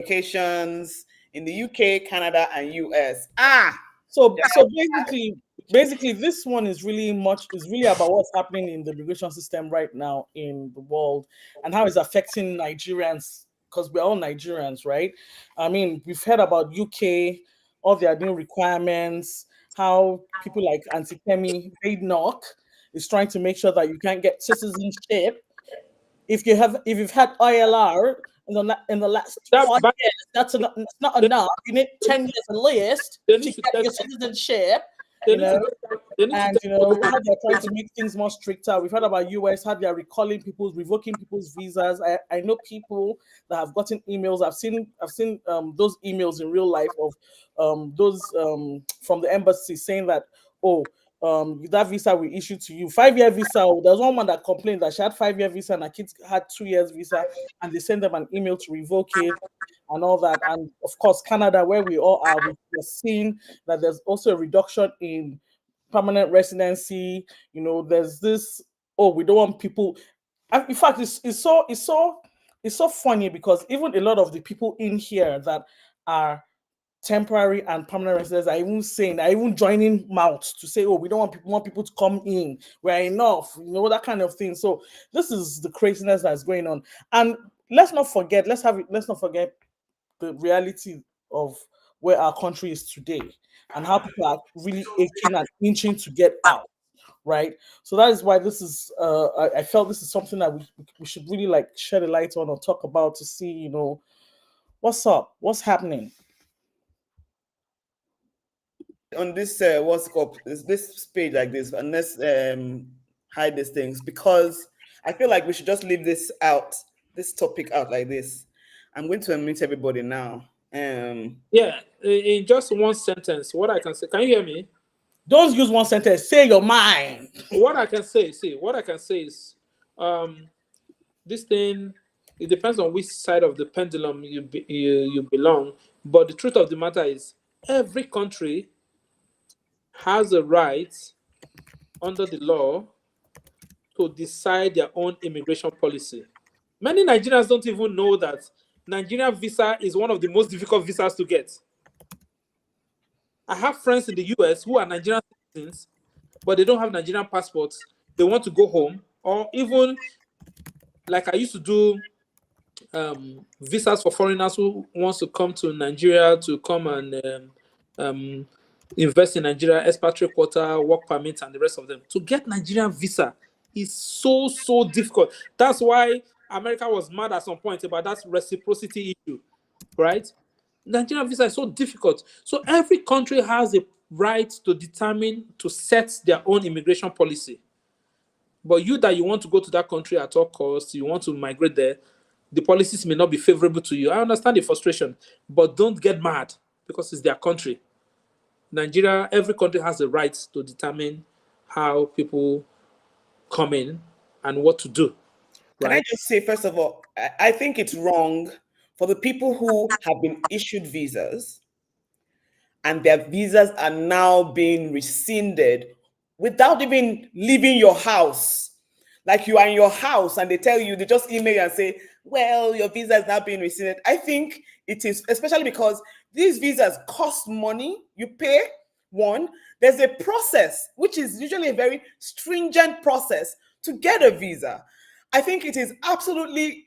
locations in the UK, Canada, and US. So basically, this one is really about what's happening in the immigration system right now in the world and how it's affecting Nigerians, because we're all Nigerians, right? I mean, we've heard about UK, all their new requirements, how people like Auntie Kemi Badenoch is trying to make sure that you can't get citizenship if you've had ILR in the last 5 years. That's not enough. You need 10 years at least to get your citizenship. How they're trying to make things more stricter. We've heard about US, how they're revoking people's visas. I know people that have gotten emails. I've seen those emails in real life of those from the embassy saying that, that visa we issued to you, 5-year visa. There's one woman that complained that she had 5-year visa and her kids had 2 years visa, and they sent them an email to revoke it and all that. And of course, Canada, where we all are, we're seeing that there's also a reduction in permanent residency. There's this, we don't want people. And in fact, it's so funny because even a lot of the people in here that are temporary and permanent residents are even joining mouths to say, we don't want people to come in. We're enough, that kind of thing. So this is the craziness that's going on. And let's not forget the reality of where our country is today and how people are really aching and inching to get out, right? So that is why this is I felt this is something that we should really like shed a light on or talk about to see, what's up, what's happening on this what's called this page like this, and let's hide these things, because I feel like we should just leave this topic out like this. I'm going to unmute everybody now. In just one sentence, what I can say. Can you hear me? Don't use one sentence. Say your mind. What I can say is, this thing, it depends on which side of the pendulum you belong. But the truth of the matter is, every country has a right under the law to decide their own immigration policy. Many Nigerians don't even know that Nigerian visa is one of the most difficult visas to get. I have friends in the US who are Nigerian citizens, but they don't have Nigerian passports. They want to go home, or even like I used to do visas for foreigners who wants to come to Nigeria to come and invest in Nigeria, expatriate quota, work permits, and the rest of them. To get Nigerian visa is so difficult. That's why America was mad at some point about that reciprocity issue, right? Nigerian visa is so difficult. So every country has a right to determine, to set their own immigration policy. But you want to go to that country at all costs, you want to migrate there, the policies may not be favorable to you. I understand the frustration, but don't get mad because it's their country. Nigeria, every country has the right to determine how people come in and what to do. Right? Can I just say, first of all, I think it's wrong for the people who have been issued visas and their visas are now being rescinded without even leaving your house. Like you are in your house and they just email you and say, well, your visa is now being rescinded. I think it is, especially because these visas cost money. You pay one. There's a process, which is usually a very stringent process to get a visa. I think it is absolutely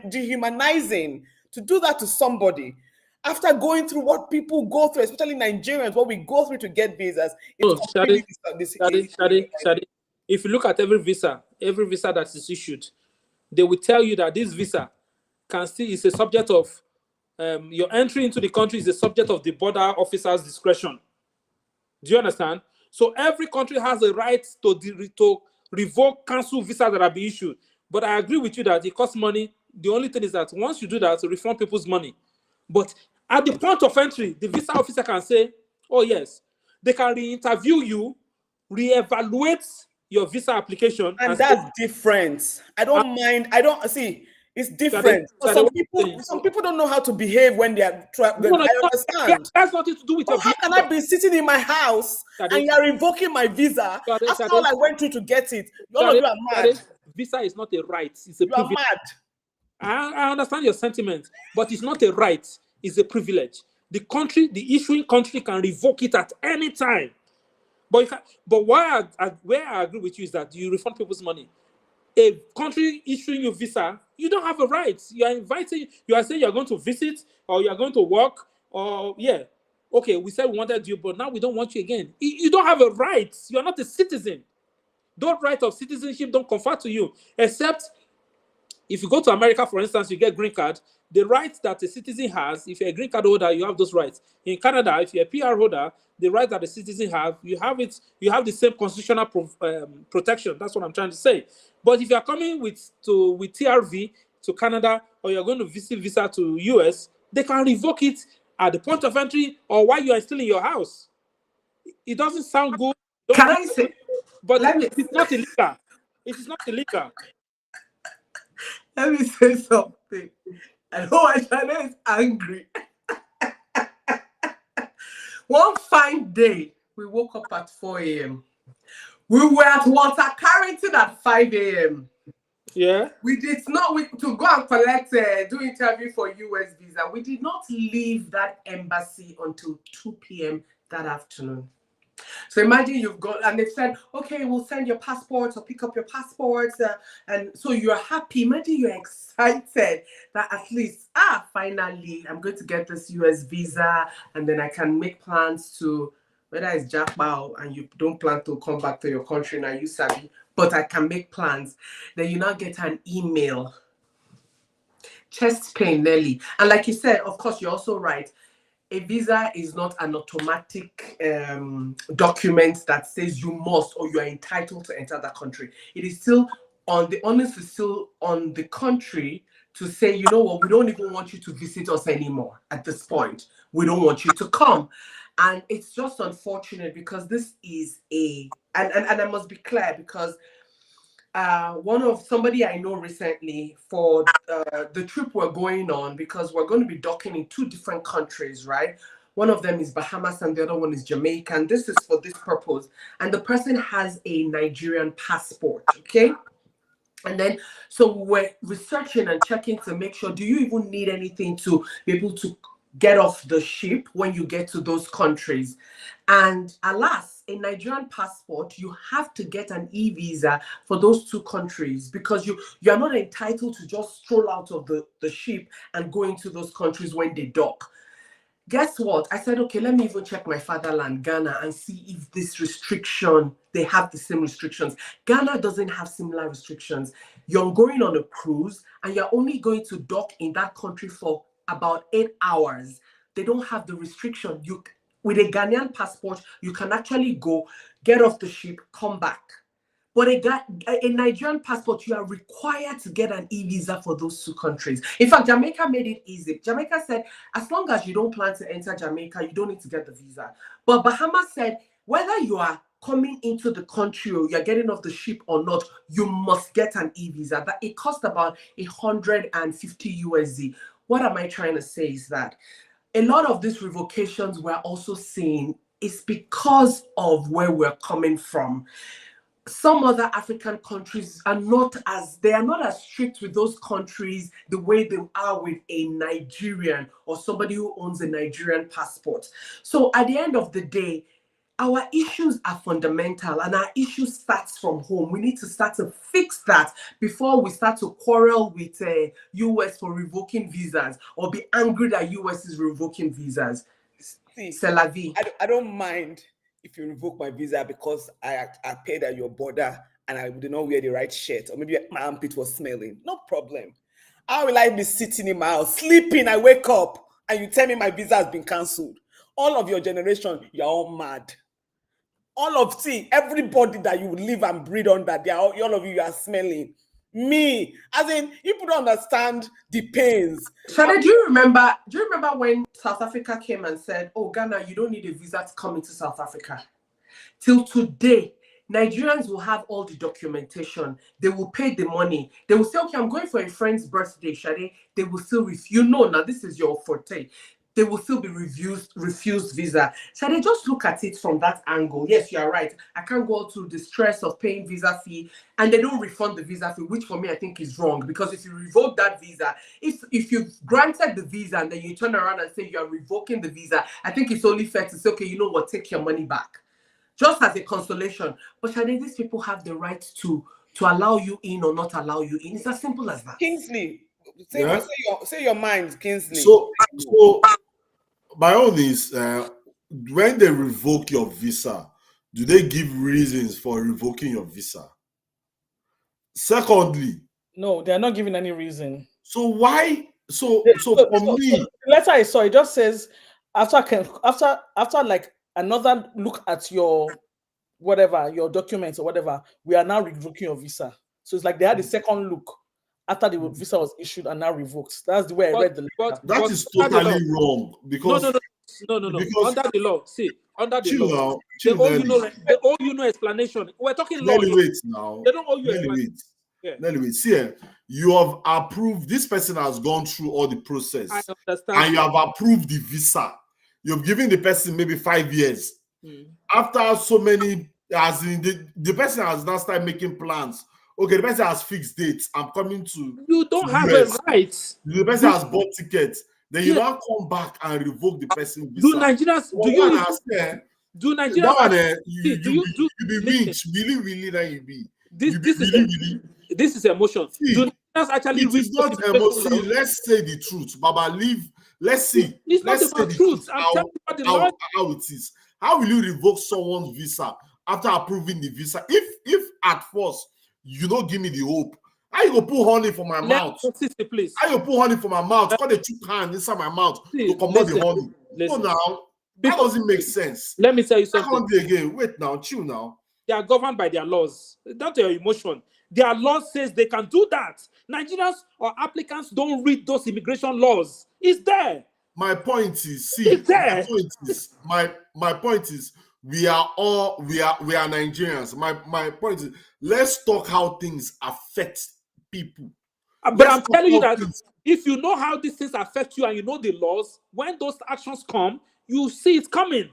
dehumanizing to do that to somebody after going through what people go through, especially Nigerians, what we go through to get visas. Shadi, if you look at every visa that is issued, they will tell you that this visa is a subject of your entry into the country is a subject of the border officer's discretion. Do you understand? So every country has a right to revoke, cancel visas that are being issued. But I agree with you that it costs money. The only thing is that once you do that, to refund people's money. But at the point of entry, the visa officer can say, oh yes, they can re-interview you, re-evaluate your visa application. And that's different. I don't mind. I don't see. It's different. Some people don't know how to behave when they are traveling. I understand. That's nothing to do with your visa. How can I be sitting in my house and you are revoking my visa after all I went through to get it? All of you are mad. Visa is not a right. It's a privilege. You are mad. I understand your sentiment, but it's not a right, it's a privilege. The country, the issuing country can revoke it at any time. But you can, but where I agree with you is that you refund people's money. A country issuing you visa, you don't have a right. You are inviting, you are saying you're going to visit or you're going to work, or yeah. Okay, we said we wanted you, but now we don't want you again. You don't have a right. You're not a citizen. Those right of citizenship don't confer to you, except if you go to America, for instance, you get green card. The rights that a citizen has, if you're a green card holder, you have those rights. In Canada, if you're a PR holder, the right that a citizen have, you have it. You have the same constitutional protection. That's what I'm trying to say. But if you're coming with TRV to Canada, or you're going to visit visa to US, they can revoke it at the point of entry or while you are still in your house. It doesn't sound good. Can I say? But it's not illegal. It is not illegal. Let me say something. I know Ashana is angry. One fine day, we woke up at 4 a.m. We were at Walter Carrington at 5 a.m. Yeah. We did not, to go and collect, do interview for US visa. We did not leave that embassy until 2 p.m. that afternoon. So imagine you've got, and they've said, okay, we'll send your passports or pick up your passports. And so you're happy. Imagine you're excited that at least, finally, I'm going to get this US visa. And then I can make plans to, whether it's Jackpot and you don't plan to come back to your country now, you sabi, but I can make plans. Then you now get an email. Chest pain, Nelly. And like you said, of course, you're also right. A visa is not an automatic document that says you must or you are entitled to enter that country. It is still on the onus is still on the country to say, you know what, we don't even want you to visit us anymore at this point. We don't want you to come. And it's just unfortunate because this is and I must be clear because somebody I know recently for the trip we're going on, because we're going to be docking in 2 different countries, right? One of them is Bahamas and the other one is Jamaica. And this is for this purpose. And the person has a Nigerian passport, okay? And then, so we're researching and checking to make sure, do you even need anything to be able to get off the ship when you get to those countries? And alas, a Nigerian passport, you have to get an e-visa for those 2 countries because you are not entitled to just stroll out of the ship and go into those countries when they dock. Guess what? I said, okay, let me even check my fatherland, Ghana, and see if this restriction, they have the same restrictions. Ghana doesn't have similar restrictions. You're going on a cruise and you're only going to dock in that country for about 8 hours. They don't have the restriction. With a Ghanaian passport, you can actually go, get off the ship, come back. But a Nigerian passport, you are required to get an e-visa for those 2 countries. In fact, Jamaica made it easy. Jamaica said, as long as you don't plan to enter Jamaica, you don't need to get the visa. But Bahamas said, whether you are coming into the country or you're getting off the ship or not, you must get an e-visa. That it cost about 150 USD. What am I trying to say is that a lot of these revocations we're also seeing is because of where we're coming from. Some other African countries are not as strict with those countries the way they are with a Nigerian or somebody who owns a Nigerian passport. So at the end of the day, our issues are fundamental and our issue starts from home. We need to start to fix that before we start to quarrel with US for revoking visas or be angry that US is revoking visas. C'est la vie. I don't mind if you revoke my visa because I paid at your border and I did not wear the right shirt, or maybe my armpit was smelling. No problem. How will I be sitting in my house, sleeping? I wake up and you tell me my visa has been cancelled. All of your generation, you're all mad. Everybody that you live and breathe under, all of you are smelling. Me, as in, people don't understand the pains. Shade, do you remember when South Africa came and said, oh, Ghana, you don't need a visa to come into South Africa? Till today, Nigerians will have all the documentation. They will pay the money. They will say, okay, I'm going for a friend's birthday, Shade. They will still refuse. Now this is your forte. they will still be refused visa. So they just look at it from that angle. Yes, you are right. I can't go through the stress of paying visa fee, and they don't refund the visa fee, which for me I think is wrong, because if you revoke that visa, if you've granted the visa and then you turn around and say you are revoking the visa, I think it's only fair to say, okay, you know what, take your money back, just as a consolation. But Shade, these people have the right to allow you in or not allow you in. It's as simple as that. Kingsley, say your mind, Kingsley. So my own is when they revoke your visa, do they give reasons for revoking your visa? Secondly, No, they are not giving any reason. so why? So for me, the letter I saw, it just says after like another look at your whatever, your documents or whatever, we are now revoking your visa. So it's like they had a second look after the visa was issued and now revoked. That's the way I read the letter. that is totally wrong, because No. Because- Under the law, see, under the chill law, now, they chill, owe you Nelly. they owe you no explanation. We're talking law. Nelly, wait now. They don't owe you Nelly, explanation. wait. Yeah. Nelly, wait. See, you have approved. This person has gone through all the process, I understand. and you have approved the visa. You've given the person maybe 5 years. After so many, as in the person has now started making plans. Okay, the person has fixed dates. I'm coming to. You don't have US. a right. The person has bought tickets. Then you Yeah. now come back and revoke the person visa. Do Nigerians Well, do you one has, do that Nigerians one, you do you do be listen, rich, really that you be. this You be this is really. this is emotion. See, Do Nigerians actually It read is not notification emotion. laws? Let's say the truth, Baba. Let's see. It's not Let's say about the truth. I'm how, telling you about the law. how it is. How will you revoke someone's visa after approving the visa? If at first you don't give me the hope, how you go put honey for my mouth? Please. How you put honey for my mouth? Got the chook hand inside my mouth See, to come out the listen, honey. listen. No, now that doesn't make sense. Let me tell you something. Secondly, again, wait now, chill now. They are governed by their laws, not your emotion. Their law says they can do that. Nigerians or applicants don't read those immigration laws. It's there. My point is, see, It's there. my point is, we are Nigerians. My point is, let's talk how things affect people. But Let's I'm talk telling you how that things- if you know how these things affect you and you know the laws, when those actions come, you see it coming.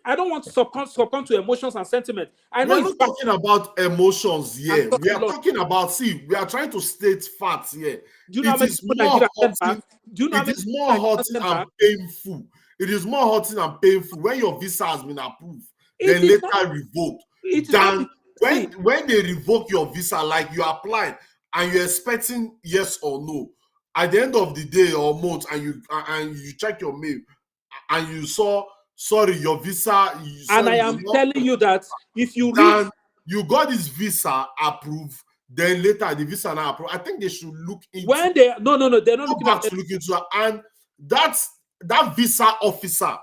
I don't want to succumb to emotions and sentiment. I know we're it's not talking about emotions here. I'm We are talking talking about, we are trying to state facts here. Do you know how It many is people more Nigeria sent hurting. back? Do you know how It many is people more Nigeria hurting sent and back? painful. It is more hurting and painful when your visa has been approved, It then is later not- revoked. It is Than not- when they revoke your visa, like you applied and you're expecting yes or no, at the end of the day or month, and you check your mail and you saw, sorry, your visa. And I am telling you that if you read, then you got this visa approved, then later the visa now approved. I think they should look into when they no, they're not go looking back at to look into it. And that visa officer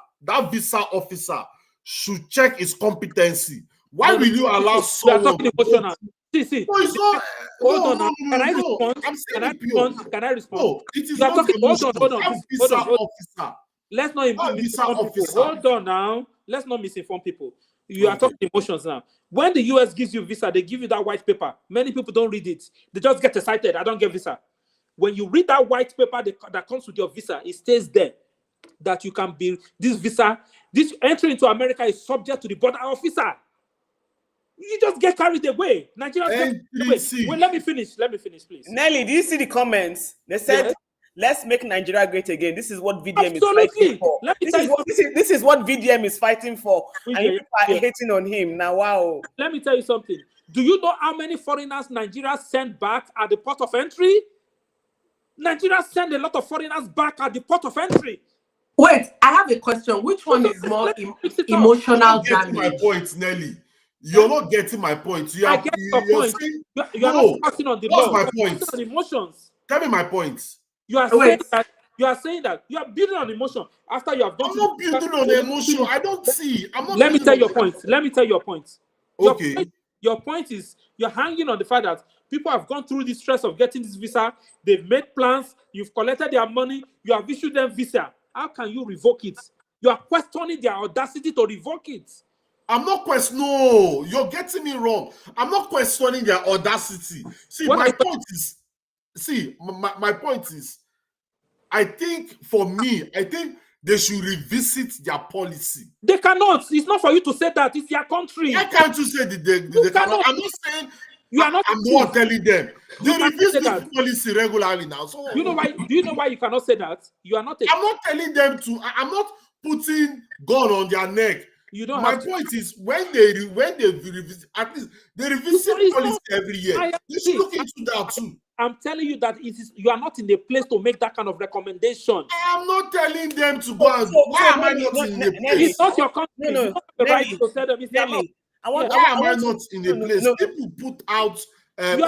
should check his competency. Why No, will you allow we are someone talking to go emotional. See. No, it's not. Hold No, on. no, Can I no. respond? I'm Can saying I it pure. respond? Can I respond? No, it is You are not talking. Hold emotional. on. That visa officer. Let's not That visa misinform people. officer. Hold on now. Let's not misinform people. You are Okay. talking emotions now. When the US gives you visa, they give you that white paper. Many people don't read it. They just get excited. I don't get visa. When you read that white paper that comes with your visa, it stays there that you can be this visa. This entry into America is subject to the border officer. You just get carried away. Nigerians get carried away. NTC. Well, let me finish, please. Nelly, do you see the comments? They said, Yes. let's make Nigeria great again. This is what VDM Absolutely. is fighting for. Let me This tell is, you what, this is what VDM is fighting for. And Yeah, you people are yeah. hating on him. Now, wow. Let me tell you something. Do you know how many foreigners Nigeria sent back at the port of entry? Nigeria sent a lot of foreigners back at the port of entry. Wait, I have a question. Which one is more Let's fix it up. emotional You're not getting my damage? point, Nelly. You're not getting my point. I get your You're point. saying, You are No. not focusing on the What's law. my You are point? focusing on emotions. tell me my point. You are Wait. saying that you are building on emotion after you have done. I'm not building on emotion. I don't see. I'm not. Let me building tell on your point. Let me tell your point. Your Okay. point- Your point is you're hanging on the fact that people have gone through the stress of getting this visa. They've made plans. You've collected their money. You have issued them visa. How can you revoke it? You are questioning their audacity to revoke it. I'm not questioning. No, you're getting me wrong. I'm not questioning their audacity. See, What my I- point is. See, my point is. I think for me, I think they should revisit their policy. They cannot. It's not for you to say that. It's their country. Why can't you say they cannot? I'm not saying You are not. I'm the one telling them. They cannot revisit say the that. policy regularly now. So Do you know why? Do you know why you cannot say that? You are not. I'm not telling them to. I'm not putting gun on their neck. You don't My have to. point is when they revisit, at least they revisit It's policy not- every year. I They should look into that too. I'm telling you that it is. You are not in the place to make that kind of recommendation. I'm not telling them to go and. So- Why so am I Nelly, not no, in Nelly, the Nelly, place? It's not your country. No, no, You don't have the right Nelly, to tell them it's their Nelly, I want. Why am I want to- not in a no, place? no. People put out what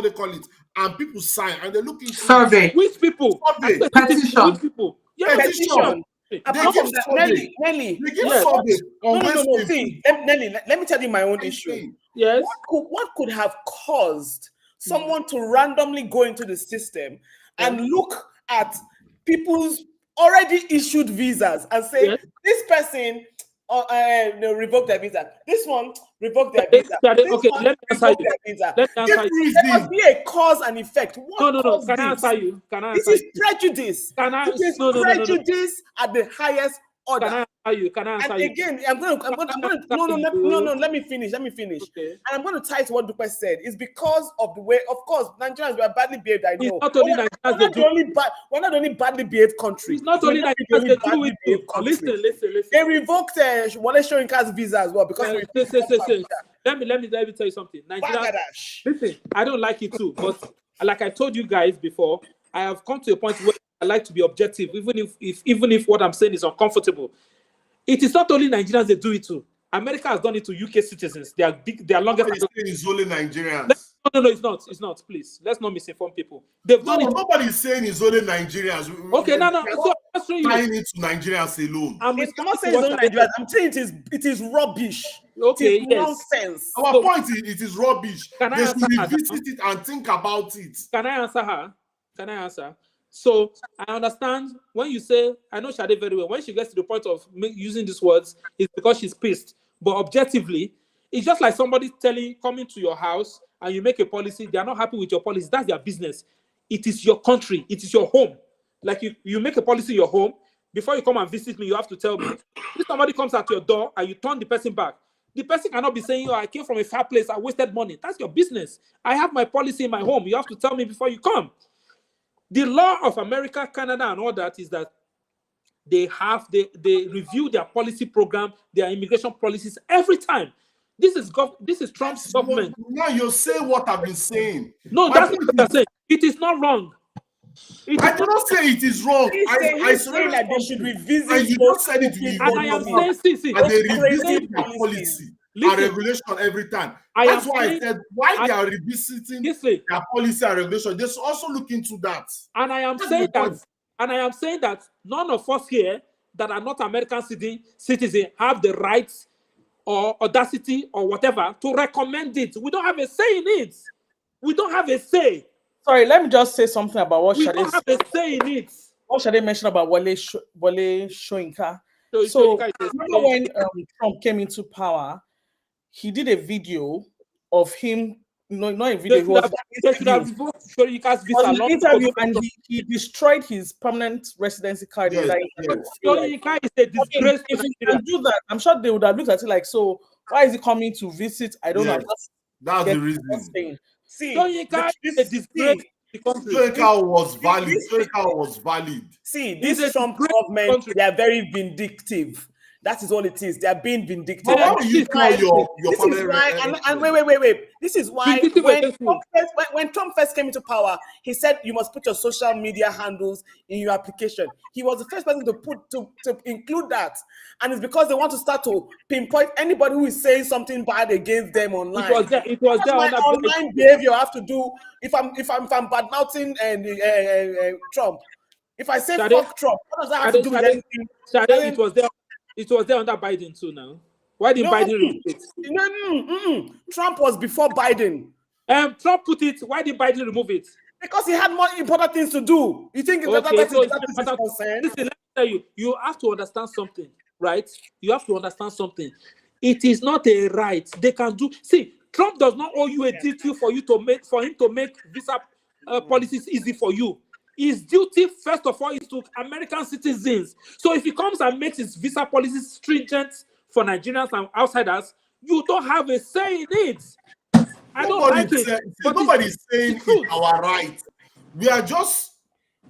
they call it, and people sign and they look into Survey. Which people? Survey. I said, Petition. Which people? Yeah, Petition. Apart give from that, survey. Nelly, They give Yes. survey on no. Wednesday. See, Nelly, let me tell you my own issue. Yes. What could have caused someone to randomly go into the system and look at people's already issued visas and say, Yes. this person revoked their visa, this one revoked their Okay, visa, okay, this okay, one let me answer revoked you. their visa. Let me answer There you. must be a cause and effect. What No. caused Can I this? answer you? Can I This answer is you? prejudice. Can I? It is No. prejudice at the highest order. Can I answer you? Can I answer And you? again, I'm going to no, let me finish. Okay. And I'm going to tie to what Dupe said. It's because of the way, of course, Nigerians were badly behaved. I It's know. not only We're Nigerians not they the only we're not the only badly behaved country. It's not We're only the Nigerians only they do badly it behaved too. country. Listen. They revoked Wale Soyinka's visa as well because we Listen. Let me tell you something. Nigeria. Bangladesh. Listen, I don't like it too, but like I told you guys before, I have come to a point where I like to be objective, even if what I'm saying is uncomfortable. It is not only Nigerians that do it too. America has done it to UK citizens. They are longest. Nobody saying it's only Nigerians. No, it's not. Please, let's not misinform people. They've No, done it. nobody's saying it's only Nigerians. Okay, no. We're So I'm showing you. tying it to Nigerians alone. I'm I'm not respecting saying it's what only I- Nigerians. I'm saying it is rubbish. Okay, it is yes. nonsense. Our So- point is it is rubbish. Can I They should answer her revisit it and think about it. Can I answer her? Can I answer? So I understand when you say, I know Shade very well, when she gets to the point of using these words, it's because she's pissed. But objectively, it's just like somebody coming to your house and you make a policy, they are not happy with your policy. That's their business. It is your country. It is your home. Like you make a policy in your home, before you come and visit me, you have to tell me. If somebody comes at your door and you turn the person back, the person cannot be saying, oh, I came from a far place, I wasted money. That's your business. I have my policy in my home. You have to tell me before you come. The law of America, Canada, and all that is that they review their policy program, their immigration policies every time. This is Trump's government. Now you're saying what I've been saying. No, My that's point what I'm saying. It is not wrong. I do not say it is wrong. He's saying that they should revisit. And you those just said it to me. And I am saying, see, And they those revisit crazy their policies. policy and Listen. regulation every time. I That's am why I saying- said why they are revisiting listen, their policy and regulation. They should also look into that. and I am That's saying my that, point. and I am saying that none of us here that are not American citizens have the rights or audacity or whatever to recommend it. We don't have a say in it. We don't have a say. Sorry, let me just say something about what We Shade don't have a say in it. mentioned about Wale Soyinka. So So Soyinka is a- remember when Trump came into power, he did a video of him. No, not a video. They It should was have- an they should have interview. revoked Soyinka's It visa was an long interview, ago. and he destroyed his permanent residency card. Yes, in that yes. interview. Soyinka is a disgrace If to he Nigeria. can do that, I'm sure they would have looked at it like, so why is he coming to visit? I don't know. I'm Yes. just That's getting the reason. what I'm saying. See, Soyinka is a disgrace to the country. Soyinka was valid. Soyinka was valid. See, It's a this Trump great government, country. they are very vindictive. That is all it is. They are being vindictive. But why And will this you is call why- your this is permanent why, resident? and wait. This is why Vindictive against who? when Trump first came into power, he said you must put your social media handles in your application. He was the first person to include that, and it's because they want to start to pinpoint anybody who is saying something bad against them online. It was there. It was That's there my on that. online behavior I have to do if I'm bad mouthing and Trump. If I say Shade- fuck Trump, what does that have to do with Shade- anything? Shade, it was there. It was there under Biden too. Now, why did No. Biden remove it? No. Trump was before Biden Trump put it. Why did Biden remove it? because he had more important things to do. You think Okay, that so is it's his concern? Listen, let me tell you. You have to understand something, right? You have to understand something. It is not a right. They can do. See, Trump does not owe you a DQ for him to make visa policies easy for you. his duty, first of all, is to American citizens. So if he comes and makes his visa policy stringent for Nigerians and outsiders, you don't have a say in it. I don't like it. Nobody's saying it's our right. We are just.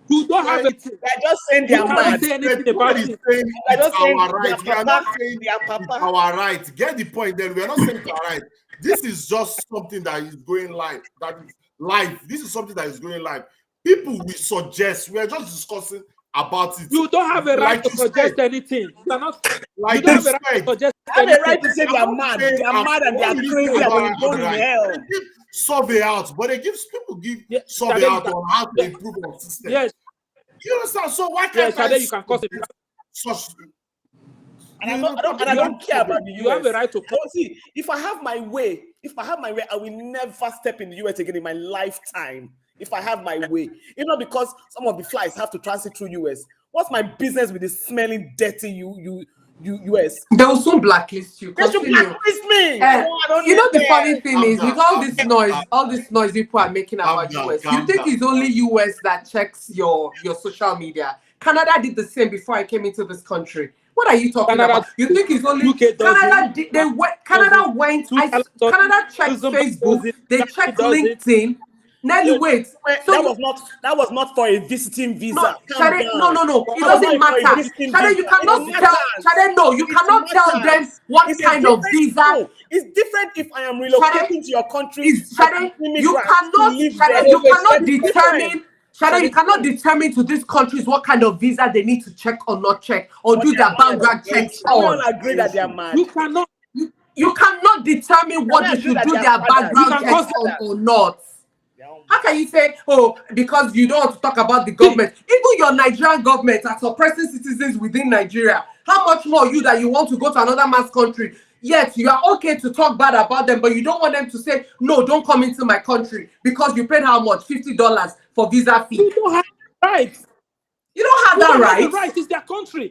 You don't have it. They're just saying they You are cannot mad. say anything about Nobody's it. saying They're it's just saying our right. We are not saying their it's papa. our right. Get the point then. We are not saying it's our right. This is just something that is going live. That is live. This is something that is going live. People we suggest. We are just discussing about it. You don't have a right to suggest anything. You cannot. You don't have a right to suggest They have a anything. right to say they are mad. They are mad and they are crazy and they go in hell. They give survey out, but people give survey out on how to improve our system. Yes. You understand? So why Yes, can't and then you can cause it. such? And I don't care about the US. You have a right to. See, if I have my way, I will never step in the US again in my lifetime. If I have my way, you know, because some of the flights have to transit through US. What's my business with this smelling, dirty US? They will soon blacklist you. They should Continue. blacklist me. You know the funny thing Calm is, down, with all calm this down, noise, calm all this noise people are making about down, US, calm you think down. it's only US that checks your social media? Canada did the same before I came into this country. What are you talking Canada- about? You think it's only UK does Canada? it. Did, they went. Canada went. Canada checked does it. Facebook. They Canada checked does it. LinkedIn. Nelly, wait. So that was not for a visiting visa. no, Calm Shade, down. no. It That doesn't was not for a matter. visiting Shade, you visa. cannot It tell. matters. Shade, no, you It cannot tell them matters. what It's a kind of different- visa. no, it's different if I am relocating to your country. Is as an Shade, you immigrant cannot, to live Shade, there. you cannot It's determine. different. Shade, you cannot determine to these countries what kind of visa they need to check or not check, or do their background checks We all on. agree that they are mad. You cannot. You cannot determine what Can I they agree should that do they are their fathers? background You can checks cause on or not. They are How can you say, oh, because you don't want to talk about the government? Even your Nigerian government are suppressing citizens within Nigeria. How much more you that you want to go to another man's country? Yet you are okay to talk bad about them, but you don't want them to say, no, don't come into my country because you paid how much? $50 for visa fee. You don't have right. You don't have You that don't have right. the right. It's their country.